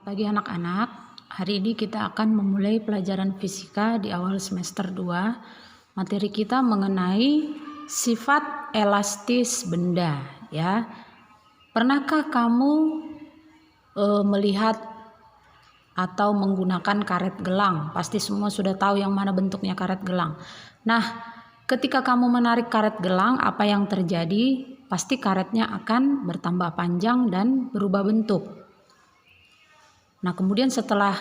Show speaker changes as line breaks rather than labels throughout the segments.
Pagi anak-anak, hari ini kita akan memulai pelajaran fisika di awal semester 2. Materi kita mengenai sifat elastis benda, ya. Pernahkah kamu melihat atau menggunakan karet gelang? Pasti semua sudah tahu yang mana bentuknya karet gelang. Nah, ketika kamu menarik karet gelang, apa yang terjadi? Pasti karetnya akan bertambah panjang dan berubah bentuk. Nah, kemudian setelah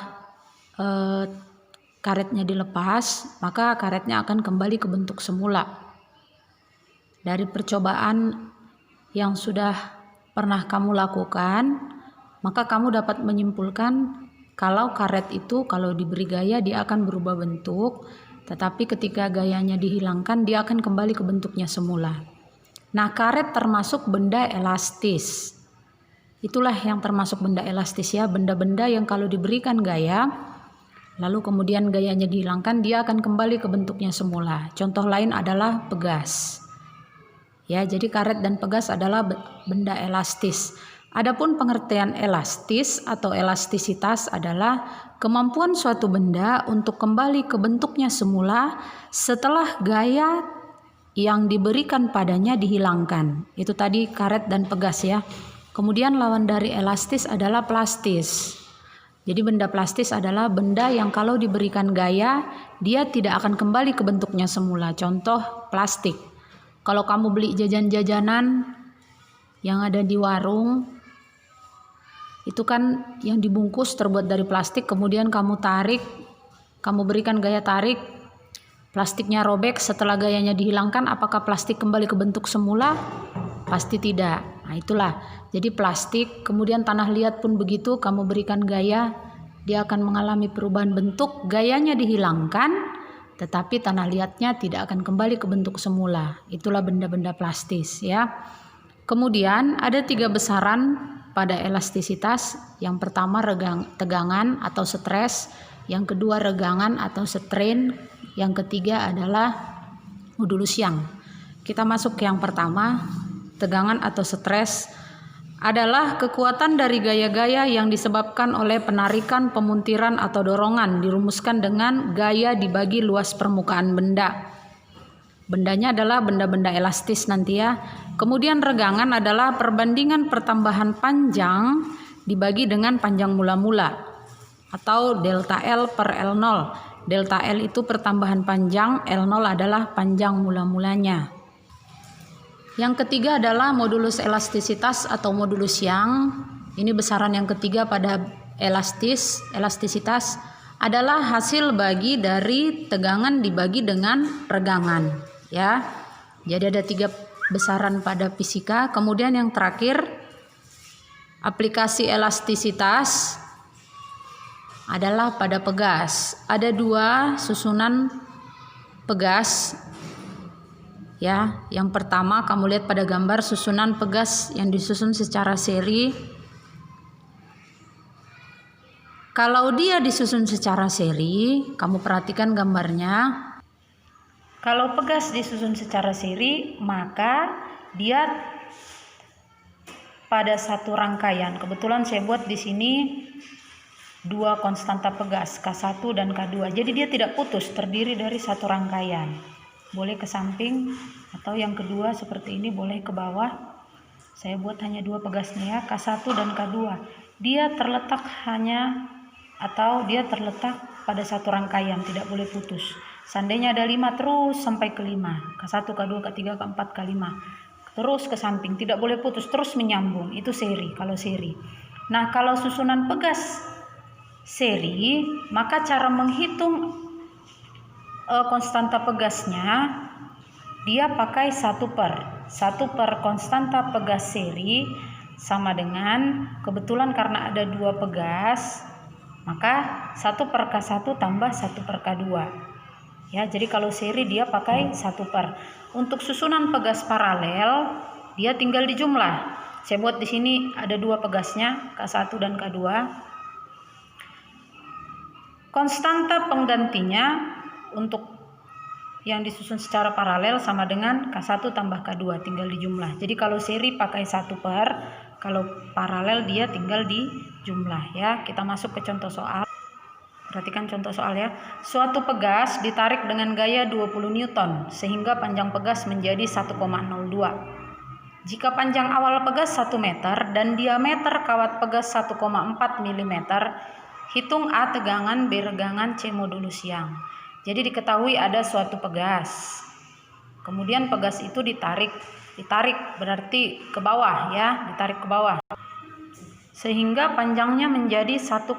karetnya dilepas, maka karetnya akan kembali ke bentuk semula. Dari percobaan yang sudah pernah kamu lakukan, maka kamu dapat menyimpulkan kalau karet itu kalau diberi gaya dia akan berubah bentuk, tetapi ketika gayanya dihilangkan dia akan kembali ke bentuknya semula. Nah, karet termasuk benda elastis. Itulah yang termasuk benda elastis, ya, benda-benda yang kalau diberikan gaya lalu kemudian gayanya dihilangkan dia akan kembali ke bentuknya semula. Contoh lain adalah pegas. Ya, jadi karet dan pegas adalah benda elastis. Adapun pengertian elastis atau elastisitas adalah kemampuan suatu benda untuk kembali ke bentuknya semula setelah gaya yang diberikan padanya dihilangkan. Itu tadi karet dan pegas, ya. Kemudian lawan dari elastis adalah plastis. Jadi benda plastis adalah benda yang kalau diberikan gaya dia tidak akan kembali ke bentuknya semula. Contoh plastik. Kalau kamu beli jajan-jajanan yang ada di warung, itu kan yang dibungkus terbuat dari plastik, kemudian kamu tarik, kamu berikan gaya tarik, plastiknya robek, setelah gayanya dihilangkan, apakah plastik kembali ke bentuk semula? Pasti tidak. Nah, itulah. Jadi plastik, kemudian tanah liat pun begitu, kamu berikan gaya, dia akan mengalami perubahan bentuk, gayanya dihilangkan, tetapi tanah liatnya tidak akan kembali ke bentuk semula. Itulah benda-benda plastis, ya. Kemudian ada 3 besaran pada elastisitas. Yang pertama tegangan atau stres, yang kedua regangan atau strain, yang ketiga adalah modulus Young. Kita masuk ke yang pertama. Tegangan atau stres adalah kekuatan dari gaya-gaya yang disebabkan oleh penarikan, pemuntiran atau dorongan, dirumuskan dengan gaya dibagi luas permukaan benda. Bendanya adalah benda-benda elastis nanti, ya. Kemudian regangan adalah perbandingan pertambahan panjang dibagi dengan panjang mula-mula atau delta L per L0. Delta L itu pertambahan panjang, L0 adalah panjang mula-mulanya. Yang ketiga adalah modulus elastisitas atau modulus Young. Ini besaran yang ketiga pada elastisitas adalah hasil bagi dari tegangan dibagi dengan regangan, ya. Jadi ada 3 besaran pada fisika. Kemudian yang terakhir, aplikasi elastisitas adalah pada pegas. Ada 2 susunan pegas. Ya, yang pertama kamu lihat pada gambar susunan pegas yang disusun secara seri. Kalau dia disusun secara seri, kamu perhatikan gambarnya. Kalau pegas disusun secara seri, maka dia pada satu rangkaian. Kebetulan saya buat di sini 2 konstanta pegas, K1 dan K2. Jadi dia tidak putus, terdiri dari satu rangkaian. Boleh ke samping atau yang kedua seperti ini, boleh ke bawah. Saya buat hanya 2 pegasnya, ya, K1 dan K2. Dia terletak pada satu rangkaian, tidak boleh putus. Seandainya ada 5 terus sampai ke 5, K1, K2, K3, K4, K5. Terus ke samping, tidak boleh putus, terus menyambung. Itu seri, kalau seri. Nah, kalau susunan pegas seri, maka cara menghitung konstanta pegasnya dia pakai 1 per konstanta pegas seri sama dengan, kebetulan karena ada 2 pegas, maka 1 per K1 tambah 1 per K2, ya. Jadi kalau seri dia pakai 1 per. Untuk susunan pegas paralel dia tinggal dijumlah. Saya buat di sini ada 2 pegasnya, K1 dan K2. Konstanta penggantinya untuk yang disusun secara paralel sama dengan K1 tambah K2, tinggal dijumlah. Jadi kalau seri pakai 1 per, Kalau paralel dia tinggal di jumlah ya. Kita masuk ke contoh soal. Perhatikan contoh soal ya. Suatu pegas ditarik dengan gaya 20 Newton sehingga panjang pegas menjadi 1,02. Jika panjang awal pegas 1 meter dan diameter kawat pegas 1,4 mm, hitung A tegangan, B regangan, C modulus yang. Jadi diketahui ada suatu pegas. Kemudian pegas itu ditarik berarti ke bawah ya, ditarik ke bawah. Sehingga panjangnya menjadi 1,02.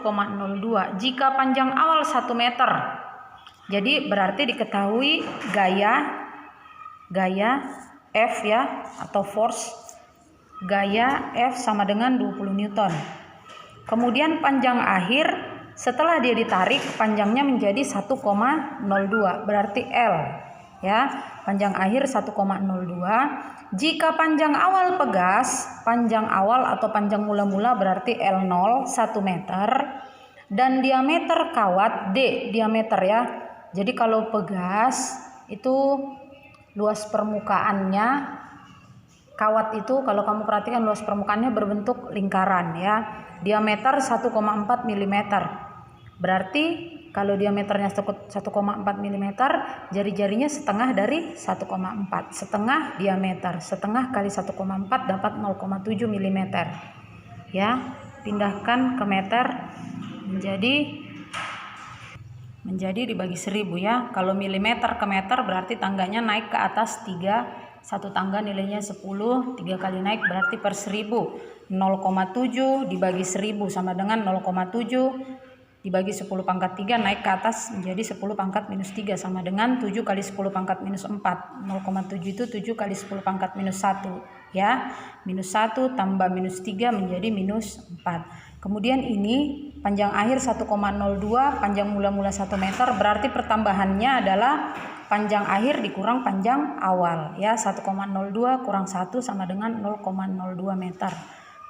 Jika panjang awal 1 meter, jadi berarti diketahui gaya F ya, atau force gaya F sama dengan 20 Newton. Kemudian panjang akhir setelah dia ditarik panjangnya menjadi 1,02, berarti L ya, panjang akhir 1,02. Jika panjang awal pegas, panjang awal atau panjang mula-mula berarti L0 1 meter dan diameter kawat D, diameter ya. Jadi kalau pegas itu luas permukaannya, kawat itu kalau kamu perhatikan luas permukaannya berbentuk lingkaran ya. Diameter 1,4 mm. Berarti kalau diameternya 1,4 mm, jari-jarinya setengah dari 1,4. Setengah diameter, setengah kali 1,4 dapat 0,7 mm. Ya, pindahkan ke meter menjadi dibagi 1000 ya. Kalau milimeter ke meter berarti tangganya naik ke atas 3. Satu tangga nilainya 10, 3 kali naik berarti per 1000. 0,7 dibagi 1000 sama dengan 0,7 dibagi 10 pangkat 3 naik ke atas menjadi 10 pangkat minus 3 sama dengan 7 kali 10 pangkat minus 4. 0,7 itu 7 kali 10 pangkat minus 1 ya. Minus 1 tambah minus 3 menjadi minus 4. Kemudian ini panjang akhir 1,02, panjang mula-mula 1 meter, berarti pertambahannya adalah panjang akhir dikurang panjang awal ya. 1,02 kurang 1 sama dengan 0,02 meter.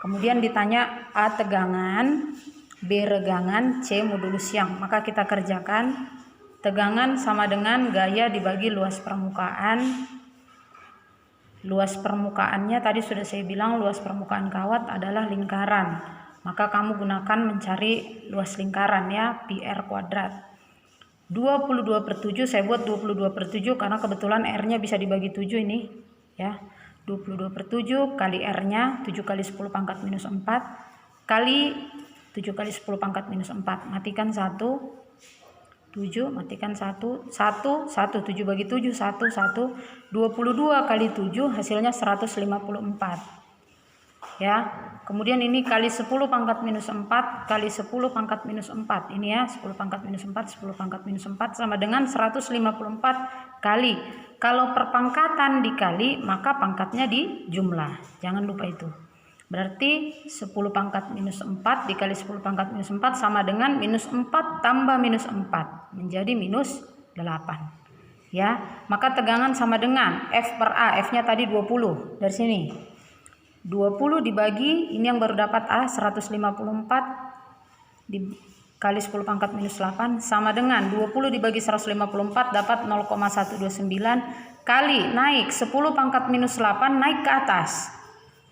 Kemudian ditanya A tegangan, B regangan, C modulus yang. Maka kita kerjakan. Tegangan sama dengan gaya dibagi luas permukaan. Luas permukaannya tadi sudah saya bilang luas permukaan kawat adalah lingkaran. Maka kamu gunakan mencari luas lingkaran ya, pi r kuadrat. 22/7 saya buat 22/7 karena kebetulan R-nya bisa dibagi 7 ini ya. 22/7 kali R-nya 7 kali 10 pangkat minus 4 kali 7 kali 10 pangkat minus 4. Matikan 1, 7, matikan 1, 1, 1, 7 bagi 7, 1, 1, 22 kali 7 hasilnya 154. Ya, kemudian ini kali 10 pangkat minus 4 kali 10 pangkat minus 4. Ini ya, 10 pangkat minus 4, 10 pangkat minus 4 sama dengan 154 kali. Kalau perpangkatan dikali, maka pangkatnya di jumlah. Jangan lupa itu. Berarti 10 pangkat minus 4 dikali 10 pangkat minus 4 sama dengan minus 4 tambah minus 4. Menjadi minus 8. Ya, maka tegangan sama dengan F per A. F-nya tadi 20. Dari sini. 20 dibagi, ini yang baru dapat A, 154 dikali 10 pangkat minus 8 sama dengan 20 dibagi 154 dapat 0,129 kali naik 10 pangkat minus 8 naik ke atas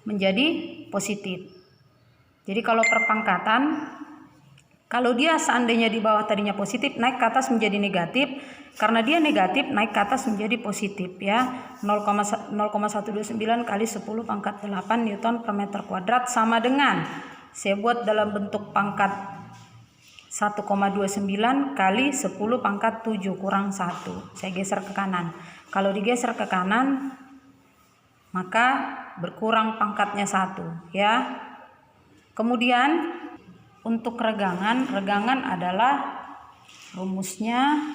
menjadi positif. Jadi kalau perpangkatan, kalau dia seandainya di bawah tadinya positif naik ke atas menjadi negatif, karena dia negatif naik ke atas menjadi positif ya. 0,129 kali 10 pangkat 8 Newton per meter kuadrat sama dengan, saya buat dalam bentuk pangkat 1,29 kali 10 pangkat 7 kurang 1. Saya geser ke kanan. Kalau digeser ke kanan maka berkurang pangkatnya 1 ya. Kemudian untuk regangan adalah rumusnya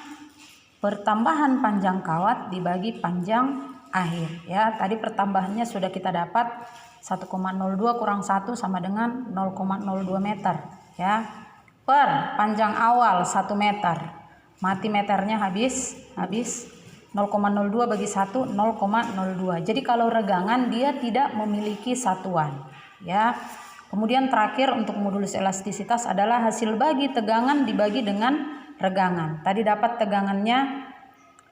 pertambahan panjang kawat dibagi panjang akhir ya. Tadi pertambahannya sudah kita dapat 1,02 kurang 1 sama dengan 0,02 meter ya. Per panjang awal 1 meter. Mati meternya habis 0,02 bagi 1 0,02. Jadi kalau regangan dia tidak memiliki satuan ya. Kemudian terakhir untuk modulus elastisitas adalah hasil bagi tegangan dibagi dengan regangan. Tadi dapat tegangannya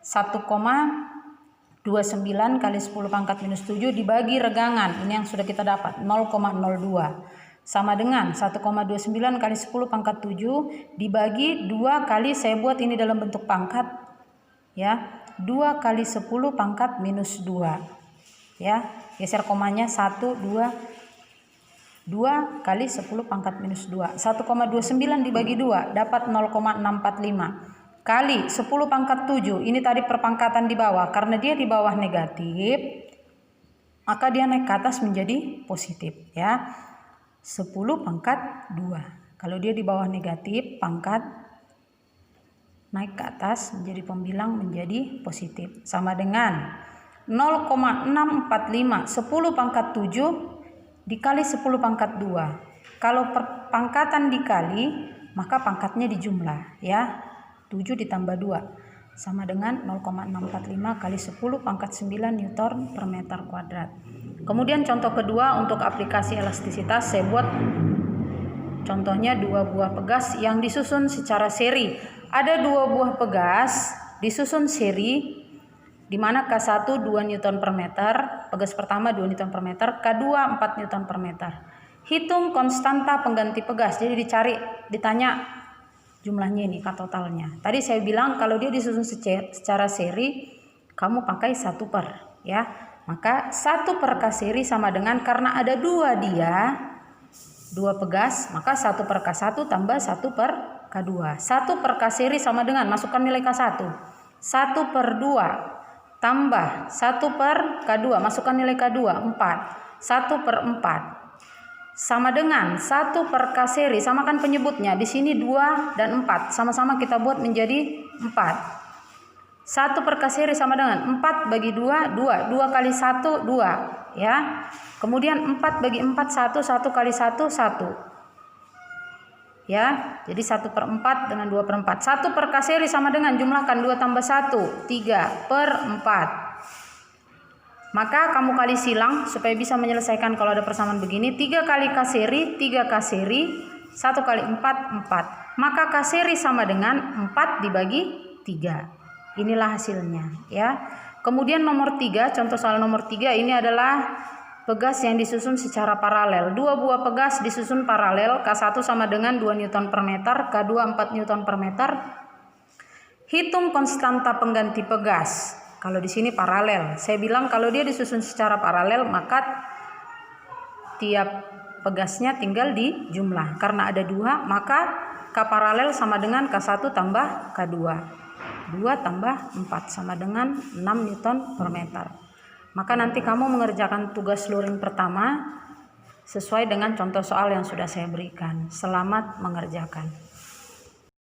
1,02 29 kali 10 pangkat minus 7 dibagi regangan. Ini yang sudah kita dapat, 0,02. Sama dengan 1,29 kali 10 pangkat 7 dibagi 2 kali, saya buat ini dalam bentuk pangkat ya, 2 kali 10 pangkat minus 2 ya, geser komanya 1, 2 kali 10 pangkat minus 2. 1,29 dibagi 2 dapat 0,645 kali 10 pangkat 7. Ini tadi perpangkatan di bawah, karena dia di bawah negatif maka dia naik ke atas menjadi positif ya, 10 pangkat 2. Kalau dia di bawah negatif, pangkat naik ke atas menjadi pembilang menjadi positif. Sama dengan 0,645 10 pangkat 7 dikali 10 pangkat 2. Kalau perpangkatan dikali, maka pangkatnya dijumlah ya. 7 ditambah 2 sama dengan 0,645 kali 10 pangkat 9 Newton per meter kuadrat. Kemudian contoh kedua untuk aplikasi elastisitas, saya buat contohnya 2 buah pegas yang disusun secara seri. Ada 2 buah pegas disusun seri, di mana K1 2 Newton per meter, pegas pertama 2 Newton per meter, K2 4 Newton per meter. Hitung konstanta pengganti pegas. Jadi ditanya jumlahnya ini, K totalnya. Tadi saya bilang kalau dia disusun secara seri, kamu pakai 1 per ya. Maka 1 per K seri sama dengan, karena ada 2 dia, 2 pegas, maka 1 per K1 tambah 1 per K2. 1 per K seri sama dengan, masukkan nilai K1, 1 per 2 tambah 1 per K2, masukkan nilai K2, 4. 1 per 4 sama dengan 1 per K seri, samakan penyebutnya. Di sini 2 dan 4, sama-sama kita buat menjadi 4. 1 per K seri sama dengan 4 bagi 2, 2. 2 kali 1, 2 ya. Kemudian 4 bagi 4, 1. 1 kali 1, 1 ya. Jadi 1 per 4 dengan 2 per 4. 1 per K seri sama dengan, jumlahkan 2 tambah 1, 3 per 4. Maka kamu kali silang supaya bisa menyelesaikan kalau ada persamaan begini. 3 kali K seri, 3 K seri, 1 kali 4, 4. Maka K seri sama dengan 4 dibagi 3. Inilah hasilnya ya. Kemudian nomor 3, contoh soal nomor 3, ini adalah pegas yang disusun secara paralel. 2 buah pegas disusun paralel, K1 sama dengan 2 Newton per meter, K2 4 Newton per meter. Hitung konstanta pengganti pegas. Kalau di sini paralel, saya bilang kalau dia disusun secara paralel, maka tiap pegasnya tinggal dijumlah. Karena ada 2, maka K paralel sama dengan K1 tambah K2. 2 tambah 4 sama dengan 6 Newton per meter. Maka nanti kamu mengerjakan tugas luring pertama sesuai dengan contoh soal yang sudah saya berikan. Selamat mengerjakan.